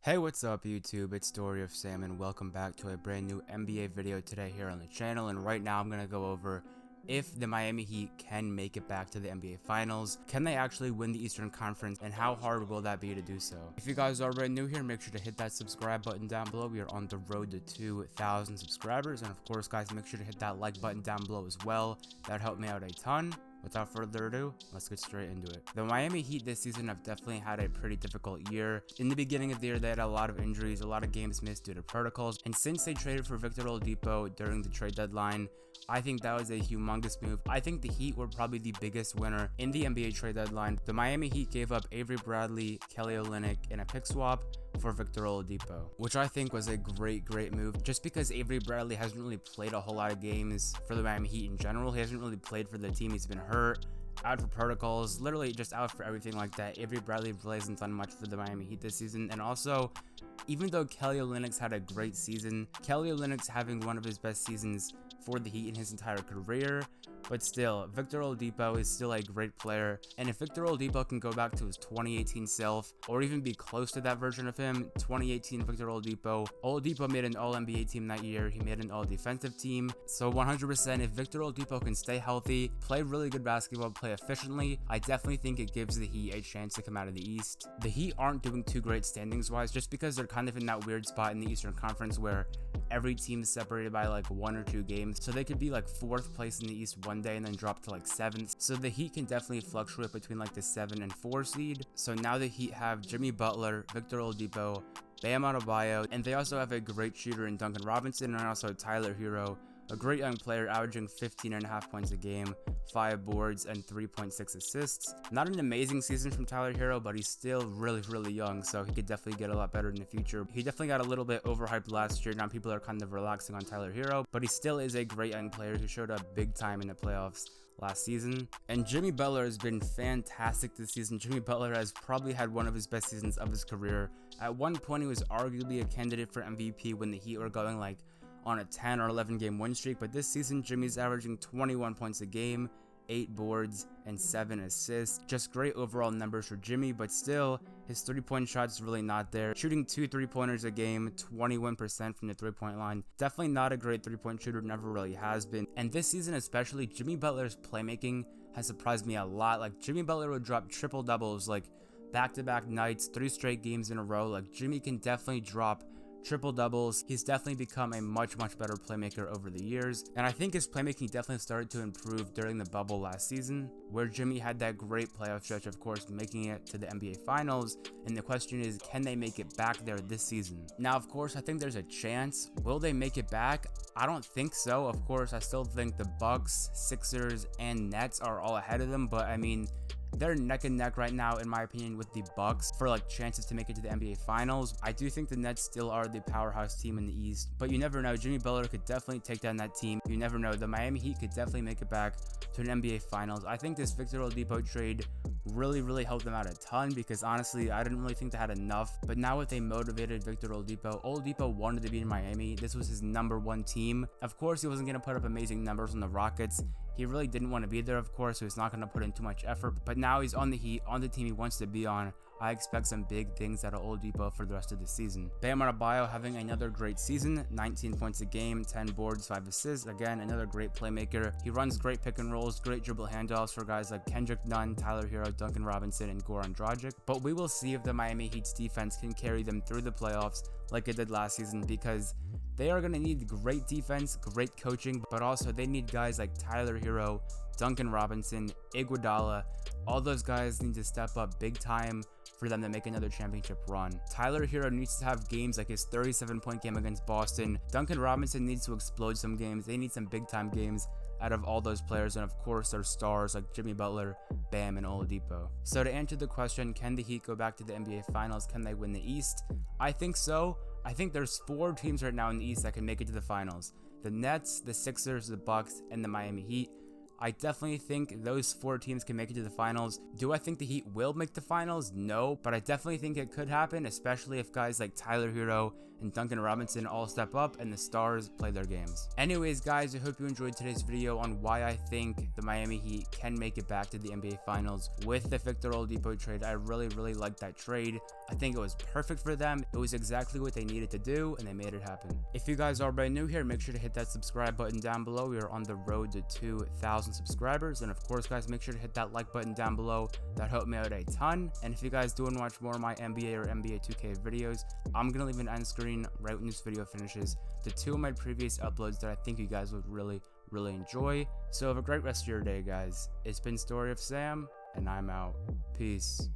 Hey, what's up YouTube? It's Story of Sam and welcome back to a brand new NBA video today here on the channel. And right now I'm going to go over if the Miami Heat can make it back to the NBA Finals. Can they actually win the Eastern Conference, and how hard will that be to do so? If you guys are brand new here, make sure to hit that subscribe button down below. We are on the road to 2,000 subscribers, and of course guys, make sure to hit that like button down below as well. That would help me out a ton. Without further ado, let's get straight into it. The Miami Heat this season have definitely had a pretty difficult year. In the beginning of the year, they had a lot of injuries, a lot of games missed due to protocols, and since they traded for Victor Oladipo during the trade deadline, I think that was a humongous move. I think the Heat were probably the biggest winner in the NBA trade deadline. The Miami Heat gave up Avery Bradley, Kelly Olynyk, and a pick swap for Victor Oladipo, which I think was a great move, just because Avery Bradley hasn't really played a whole lot of games for the Miami Heat in general. He hasn't really played for the team. He's been hurt, out for protocols, literally just out for everything like that. Avery Bradley really hasn't done much for the Miami Heat this season. And also, even though Kelly Olynyk's had a great season, Kelly Olynyk's having one of his best seasons for the Heat in his entire career, but still, Victor Oladipo is still a great player, and if Victor Oladipo can go back to his 2018 self, or even be close to that version of him, 2018 Victor Oladipo made an All-NBA team that year, he made an All-Defensive team, so 100% if Victor Oladipo can stay healthy, play really good basketball, play efficiently, I definitely think it gives the Heat a chance to come out of the East. The Heat aren't doing too great standings-wise, just because they're kind of in that weird spot in the Eastern Conference where every team is separated by like 1 or 2 games, so they could be like 4th place in the East one day and then drop to like 7th. So the Heat can definitely fluctuate between like the 7 and 4 seed. So now the Heat have Jimmy Butler, Victor Oladipo, Bam Adebayo, and they also have a great shooter in Duncan Robinson, and also Tyler Hero, a great young player averaging 15.5 points a game, 5 boards, and 3.6 assists. Not an amazing season from Tyler Hero, but he's still really young, so he could definitely get a lot better in the future. He definitely got a little bit overhyped last year. Now people are kind of relaxing on Tyler Hero, but he still is a great young player who showed up big time in the playoffs last season. And Jimmy Butler has been fantastic this season. Jimmy Butler has probably had one of his best seasons of his career. At one point, he was arguably a candidate for MVP when the Heat were going like on a 10 or 11 game win streak, but this season Jimmy's averaging 21 points a game, 8 boards, and 7 assists. Just great overall numbers for Jimmy, but still, his 3-point shot's really not there. Shooting 2 3-pointers a game, 21% from the 3-point line. Definitely not a great 3-point shooter, never really has been. And this season especially, Jimmy Butler's playmaking has surprised me a lot. Like, Jimmy Butler would drop triple doubles, like back-to-back nights, 3 straight games in a row. Like, Jimmy can definitely drop triple doubles. He's definitely become a much better playmaker over the years, and I think his playmaking definitely started to improve during the bubble last season, where Jimmy had that great playoff stretch, of course making it to the NBA Finals, and the question is, can they make it back there this season? Now of course I think there's a chance. Will they make it back? I don't think so. Of course I still think the Bucks, Sixers, and Nets are all ahead of them, but I mean, they're neck and neck right now, in my opinion, with the Bucks for like chances to make it to the NBA Finals. I do think the Nets still are the powerhouse team in the East, but you never know. Jimmy Butler could definitely take down that team. You never know. The Miami Heat could definitely make it back to an NBA Finals. I think this Victor Oladipo trade really helped them out a ton, because honestly I didn't really think they had enough, but now with a motivated Victor Oladipo wanted to be in Miami. This was his #1 team. Of course he wasn't going to put up amazing numbers on the Rockets. He really didn't want to be there, of course, so he's not going to put in too much effort, but now he's on the Heat, on the team he wants to be on. I expect some big things out of Oladipo for the rest of the season. Bam Adebayo having another great season, 19 points a game, 10 boards, 5 assists. Again, another great playmaker. He runs great pick and rolls, great dribble handoffs for guys like Kendrick Nunn, Tyler Hero, Duncan Robinson, and Goran Dragic. But we will see if the Miami Heat's defense can carry them through the playoffs like it did last season, because they are going to need great defense, great coaching, but also they need guys like Tyler Hero, Duncan Robinson, Iguodala. All those guys need to step up big time for them to make another championship run. Tyler Hero needs to have games like his 37-point game against Boston. Duncan Robinson needs to explode some games. They need some big time games out of all those players, and of course their stars like Jimmy Butler, Bam, and Oladipo. So to answer the question, can the Heat go back to the NBA Finals? Can they win the East? I think so. I think there's 4 teams right now in the East that can make it to the Finals: the Nets, the Sixers, the Bucks, and the Miami Heat. I definitely think those 4 teams can make it to the finals. Do I think the Heat will make the finals? No, but I definitely think it could happen, especially if guys like Tyler Hero and Duncan Robinson all step up and the stars play their games. Anyways, guys, I hope you enjoyed today's video on why I think the Miami Heat can make it back to the NBA Finals with the Victor Oladipo trade. I really liked that trade. I think it was perfect for them. It was exactly what they needed to do, and they made it happen. If you guys are brand new here, make sure to hit that subscribe button down below. We are on the road to 2,000 subscribers, and of course, guys, make sure to hit that like button down below. That helped me out a ton. And if you guys do want to watch more of my NBA or NBA 2K videos, I'm gonna leave an end screen right when this video finishes to 2 of my previous uploads that I think you guys would really enjoy. So have a great rest of your day, guys. It's been Story of Sam, and I'm out. Peace.